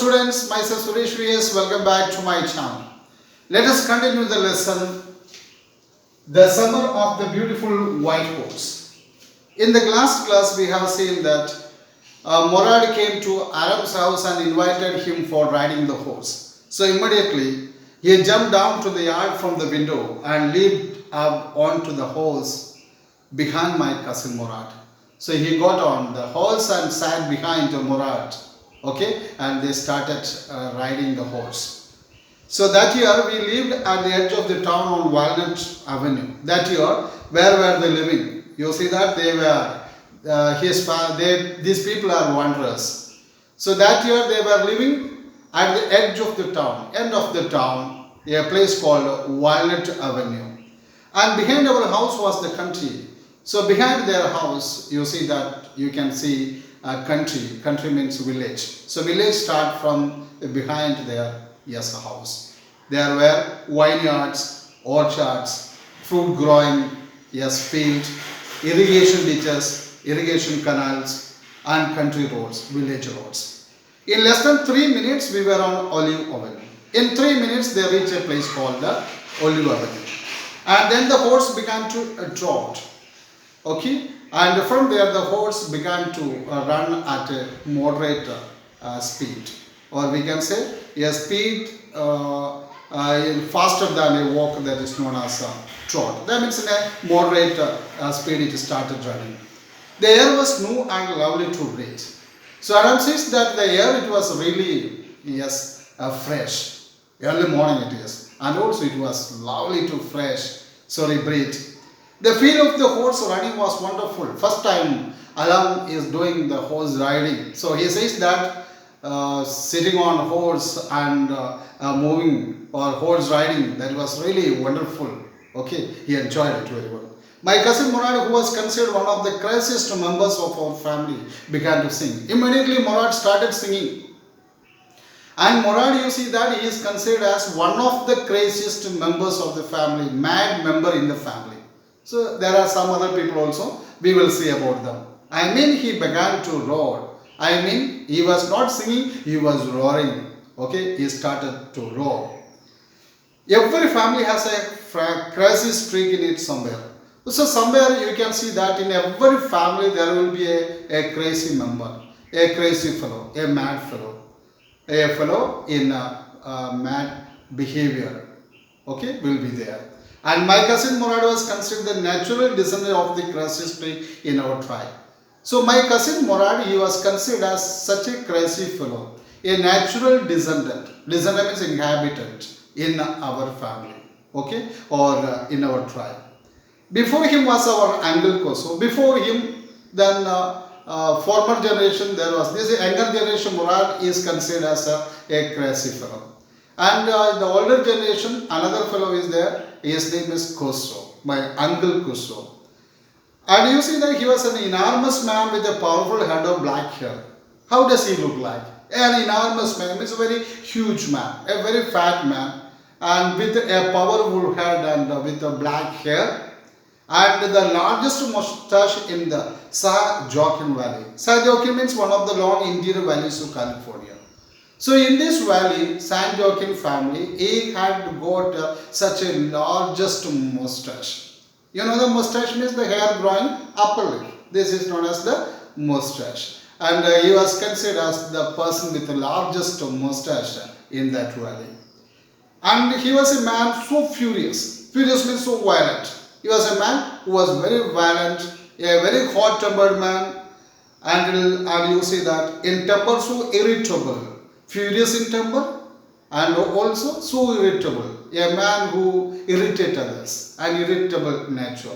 students, myself Suresh VS, welcome back to my channel. Let us continue the lesson, the summer of the beautiful white horse. In the last class we have seen that Morad came to Aram's house and invited him for riding the horse. So immediately he jumped down to the yard from the window and leaped up onto the horse behind my cousin Morad. So he got on the horse and sat behind Morad. Okay, and they started riding the horse. So that year we lived at the edge of the town on Walnut Avenue. That year, where were they living? You see that they were these people are wanderers. So that year they were living at the edge of the town, end of the town, a place called Walnut Avenue. And behind our house was the country. So behind their house, you see that you can see country. Country means village. So village start from behind their house. There were vineyards, orchards, fruit growing field, irrigation ditches, irrigation canals, and country roads, village roads. In less than 3 minutes, we were on Olive Avenue. In 3 minutes, they reached a place called the Olive Avenue. And then the horse began to trot. Okay, and from there the horse began to run at a moderate speed, or we can say a speed faster than a walk, that is known as trot. That means in a moderate speed it started running. The air was new and lovely to breathe. So Adam says that the air, it was really fresh. Early morning it is, and also it was lovely to breathe. The feel of the horse riding was wonderful. First time Alam is doing the horse riding. So he says that sitting on horse and moving or horse riding, that was really wonderful. Okay, he enjoyed it very well. My cousin Morad, who was considered one of the craziest members of our family, began to sing. Immediately Morad started singing. And Morad, you see that he is considered as one of the craziest members of the family, mad member in the family. So there are some other people also, we will see about them. I mean, he began to roar. I mean, he was not singing, he was roaring. Okay, he started to roar. Every family has a crazy streak in it somewhere. So somewhere you can see that in every family there will be a crazy member, a crazy fellow, a mad fellow, a fellow in mad behavior. Okay, will be there. And my cousin Morad was considered the natural descendant of the crazy streak in our tribe. So my cousin Morad, he was considered as such a crazy fellow, a natural descendant. Descendant means inhabitant in our family, okay, or in our tribe. Before him was our uncle Koso. Before him, then former generation there was this younger generation. Morad is considered as a crazy fellow. And the older generation, another fellow is there. His name is Koso, my uncle Koso. And you see that he was an enormous man with a powerful head of black hair. How does he look like? An enormous man, means a very huge man, a very fat man, and with a powerful head and with a black hair, and the largest mustache in the San Joaquin Valley. San Joaquin means one of the long interior valleys of California. So in this valley, San Joaquin family, he had got such a largest mustache. You know, the mustache means the hair growing upper lip. This is known as the mustache. And he was considered as the person with the largest mustache in that valley. And he was a man so furious. Furious means so violent. He was a man who was very violent, a very hot-tempered man. And you see that in temper so irritable. Furious in temper and also so irritable. A man who irritates others, an irritable nature.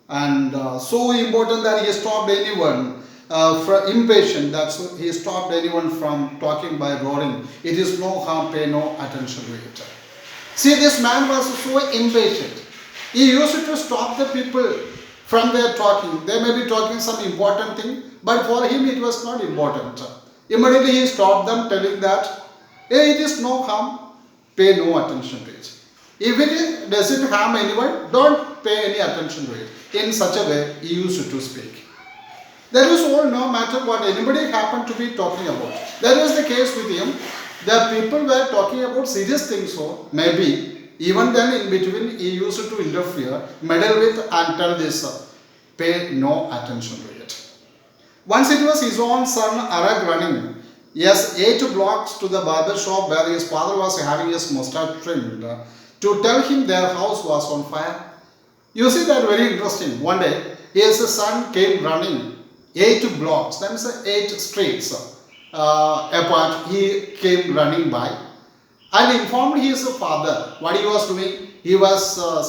And so important that he stopped anyone from impatient, that he stopped anyone from talking by roaring. It is no harm, pay no attention to it. See, this man was so impatient. He used to stop the people from their talking. They may be talking some important thing, but for him it was not important. Immediately he stopped them, telling that, hey, it is no harm, pay no attention to it. If it doesn't harm anyone, don't pay any attention to it. In such a way, he used to speak. That is all, no matter what anybody happened to be talking about. That was the case with him. The people were talking about serious things, so maybe even then in between he used to interfere, meddle with and tell this, pay no attention to it. Once it was his own son Arag running, yes, 8 blocks to the barber shop where his father was having his mustache trimmed, to tell him their house was on fire. You see that very interesting. One day, his son came running 8 blocks, that means 8 streets apart. He came running by and informed his father what he was doing. He was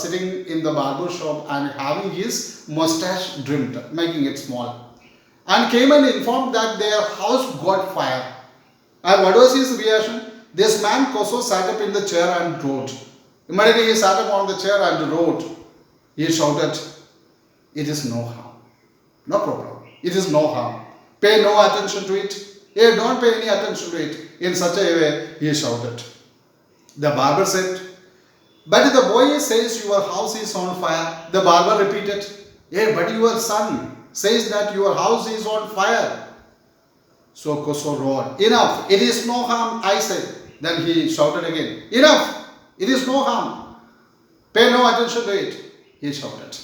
sitting in the barber shop and having his mustache trimmed, making it small, and came and informed that their house got fire. And what was his reaction? This man Koso sat up in the chair and wrote. Immediately he sat up on the chair and wrote. He shouted, it is no harm. No problem. It is no harm. Pay no attention to it. Hey, don't pay any attention to it. In such a way, he shouted. The barber said, but the boy says your house is on fire. The barber repeated, hey, but your son says that your house is on fire. So Koso roared, enough, it is no harm, I say. Then he shouted again, enough, it is no harm. Pay no attention to it, he shouted.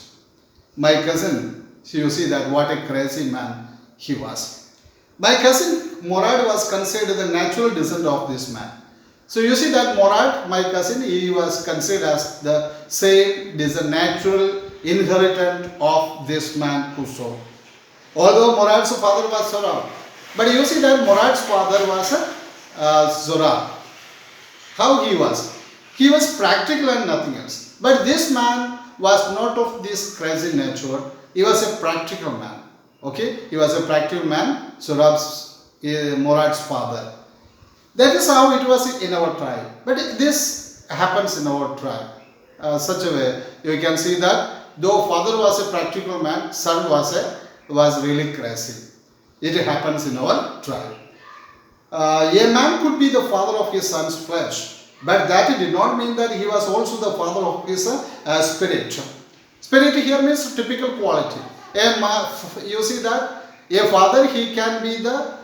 My cousin, you see that what a crazy man he was. My cousin Morad was considered the natural descendant of this man. So you see that Morad, my cousin, he was considered as the same, the natural inheritant of this man Kuso. Although Morad's father was Zora, but you see that Morad's father was Zora. How he was? He was practical and nothing else. But this man was not of this crazy nature. He was a practical man. Okay? He was a practical man, Zora's, Morad's father. That is how it was in our tribe. But this happens in our tribe. Such a way, you can see that though father was a practical man, son was really crazy. It happens in our tribe. A man could be the father of his son's flesh, but that did not mean that he was also the father of his spirit. Spirit here means typical quality. You see that a father, he can be the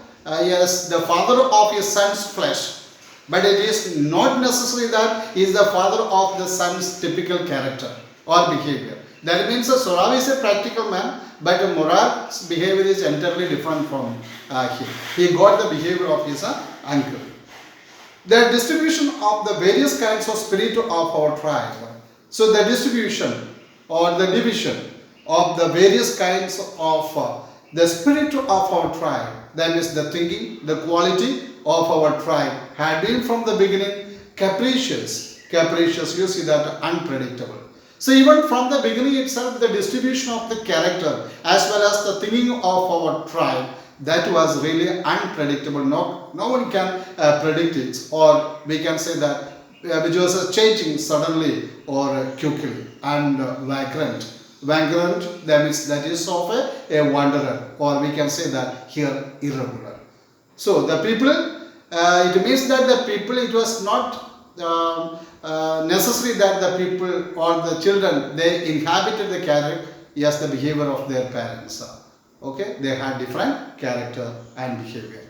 father of his son's flesh, but it is not necessary that he is the father of the son's typical character or behavior. That means Sorav is a practical man, but Morad's behavior is entirely different from him. He got the behavior of his uncle. The distribution of the various kinds of spirit of our tribe. So the distribution or the division of the various kinds of the spirit of our tribe, that is the thinking, the quality of our tribe had been from the beginning capricious, you see that, unpredictable. So even from the beginning itself, the distribution of the character as well as the thinking of our tribe, that was really unpredictable. No one can predict it, or we can say that which was changing suddenly or quickly, and vagrant. Vagrant, that is of a wanderer, or we can say that here irregular. So the people, it means that the people, it was not necessary that the people or the children, they inhabited the character, yes, the behavior of their parents. Okay, they had different character and behavior.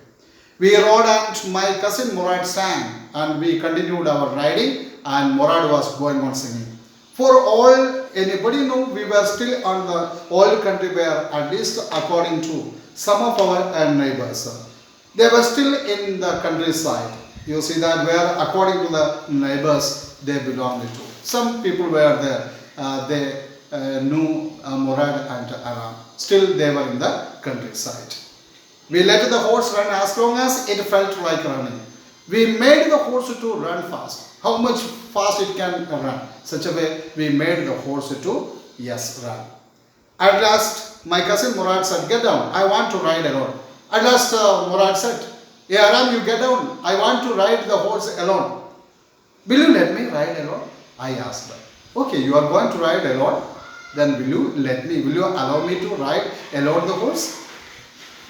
We rode and my cousin Morad sang, and we continued our riding, and Morad was going on singing. For all anybody know, we were still on the old country where, at least according to some of our neighbors, they were still in the countryside. You see that where according to the neighbors they belonged to. Some people were there, they knew Morad and Aram. Still they were in the countryside. We let the horse run as long as it felt like running. We made the horse to run fast. How much fast it can run. Such a way we made the horse to, yes, run. At last my cousin Morad said, get down, I want to ride alone. At last Morad said, yeah, Aram, you get down, I want to ride the horse alone. Will you let me ride alone? I asked her. Okay, you are going to ride alone, then will you allow me to ride alone the horse?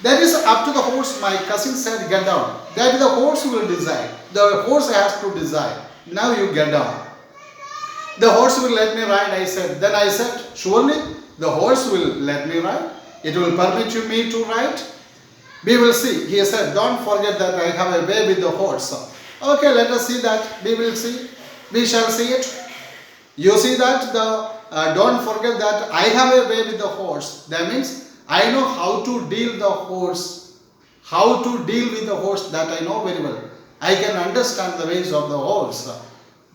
That is up to the horse. My cousin said, get down. That the horse will decide. The horse has to decide. Now you get down. The horse will let me ride, I said. Then I said, surely the horse will let me ride. it will permit you me to ride? We will see. He said, don't forget that I have a way with the horse. Okay, let us see that. We will see. We shall see it. You see that don't forget that I have a way with the horse. That means I know how to deal the horse. How to deal with the horse, that I know very well. I can understand the ways of the horse.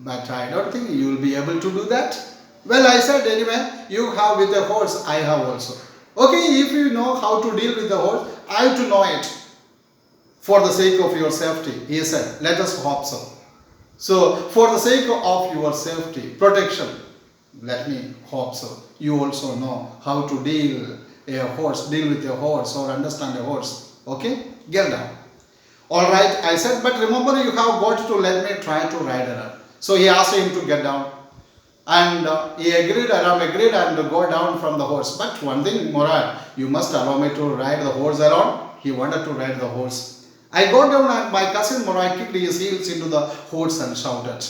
But I don't think you will be able to do that. Well, I said anyway, you have with the horse, I have also. Okay, if you know how to deal with the horse, I have to know it. For the sake of your safety, he said, let us hope so. So, for the sake of your safety, protection, let me hope so. You also know how to deal with a horse or understand a horse. Okay? Get down. Alright, I said, but remember you have got to let me try to ride around. So he asked him to get down. And he agreed, Aram agreed and go down from the horse. But one thing, Murad, you must allow me to ride the horse around. He wanted to ride the horse. I got down and my cousin Murad kicked his heels into the horse and shouted.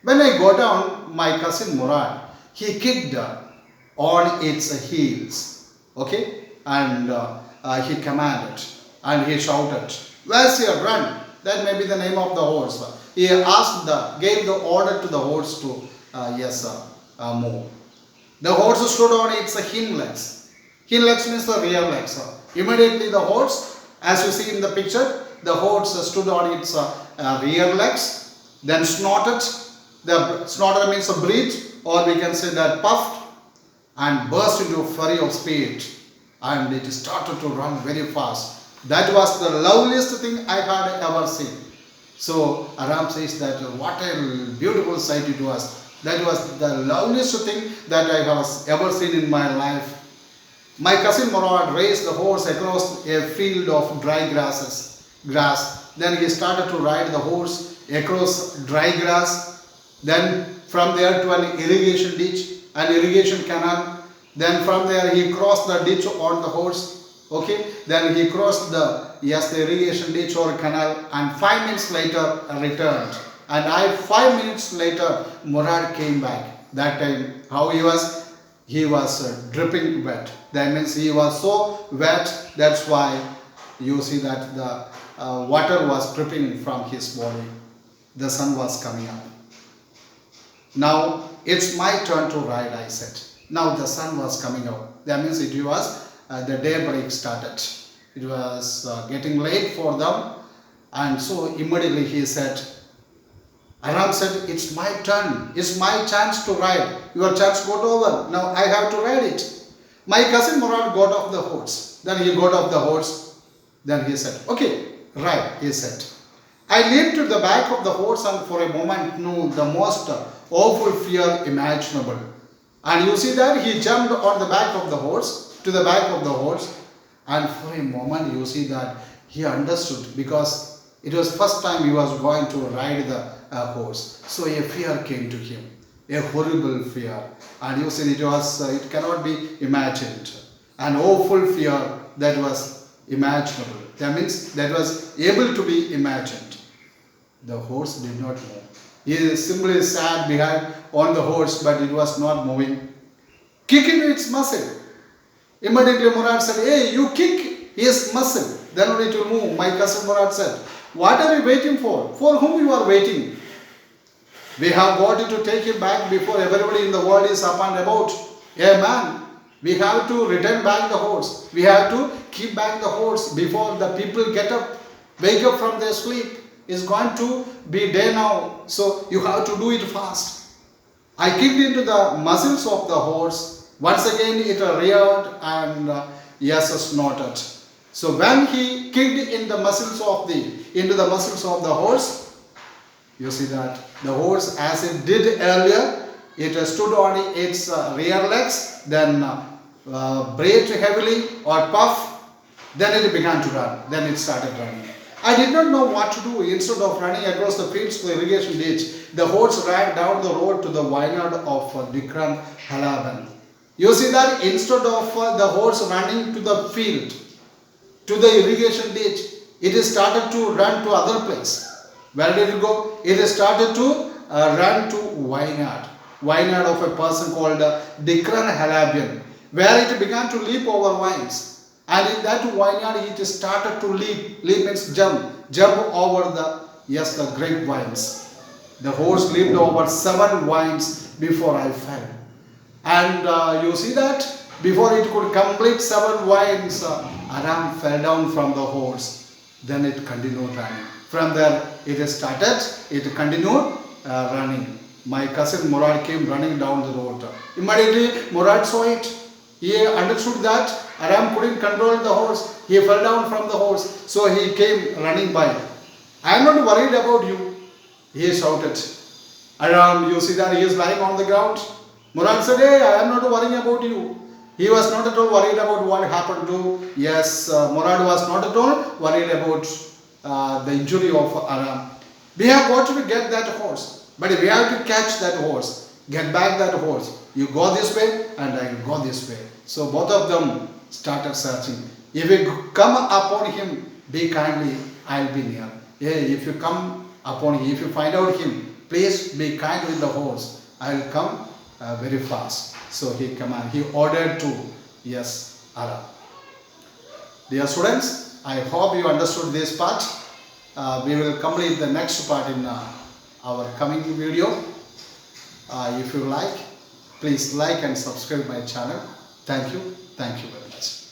When I got down, my cousin Murad, he kicked on its heels. Okay? And he commanded and he shouted, where's your run? That may be the name of the horse. He gave the order to the horse to move. The horse stood on its hind legs. Hind legs means the rear legs. Immediately the horse, as you see in the picture, the horse stood on its rear legs, then snorted. The snorted means a breathe, or we can say that puffed, and burst into a flurry of speed, and it started to run very fast. That was the loveliest thing I had ever seen. So Aram says that what a beautiful sight it was. That was the loveliest thing that I have ever seen in my life. My cousin Murad raced the horse across a field of dry grass. Then he started to ride the horse across dry grass. Then from there to an irrigation ditch, an irrigation canal. Then from there he crossed the ditch on the horse. Okay, then he crossed the irrigation ditch or canal, and 5 minutes later returned. And 5 minutes later, Murad came back. That time, how he was? He was dripping wet. That means he was so wet. That's why you see that the water was dripping from his body. The sun was coming up. Now it's my turn to ride, I said. Now the sun was coming out. That means it was the daybreak started. It was getting late for them, and so immediately he said, Aram said, it's my turn, it's my chance to ride. Your chance got over, now I have to ride it. My cousin Murad got off the horse. Then he got off the horse. Then he said, okay, ride, he said. I leaped to the back of the horse and for a moment knew the most awful fear imaginable. And you see that he jumped on the back of the horse, to the back of the horse, and for a moment you see that he understood, because it was first time he was going to ride the horse. So a fear came to him, a horrible fear, and you see it cannot be imagined. An awful fear that was imaginable. That means that was able to be imagined. The horse did not move. He simply sat behind on the horse, but it was not moving. Kick into its muscle. Immediately Murad said, hey, you kick his muscle, then only it will move. My cousin Murad said, what are you waiting for? For whom you are waiting? We have got to take him back before everybody in the world is up and about. Yeah, man, we have to return back the horse. We have to keep back the horse before the people get up, wake up from their sleep. It's going to be day now, so you have to do it fast. I kicked into the muscles of the horse. Once again it reared and snorted. So when he kicked in the muscles of into the muscles of the horse, you see that the horse, as it did earlier, it stood on its rear legs, then breathed heavily or puff, then it began to run, then it started running. I did not know what to do. Instead of running across the fields to the irrigation ditch, the horse ran down the road to the vineyard of Dikran Halaban. You see that instead of the horse running to the field, to the irrigation ditch, it started to run to other place. Where did it go? It started to run to vineyard of a person called Dikran Halabian, where it began to leap over vines. And in that vineyard, he just started to leap. Leap means jump over the grapevines. The horse leaped over 7 vines before I fell. And you see that before it could complete 7 vines, Aram fell down from the horse. Then it continued running. From there, it continued running. My cousin Murad came running down the road. Immediately, Murad saw it. He understood that Aram couldn't control the horse. He fell down from the horse. So he came running by. I am not worried about you, he shouted. Aram, you see that he is lying on the ground. Murad said, hey, I am not worrying about you. He was not at all worried about what happened to. Yes, Murad was not at all worried about the injury of Aram. We have got to get that horse. But we have to catch that horse. Get back that horse. You go this way and I will go this way. So both of them started searching. If you come upon him, be kindly, I will be near. Yeah, if you come upon him, if you find out him, please be kind with the horse. I will come very fast. So he ordered to, yes, Aram. Dear students, I hope you understood this part. We will complete the next part in our coming video. If you like, please like and subscribe my channel. Thank you very much.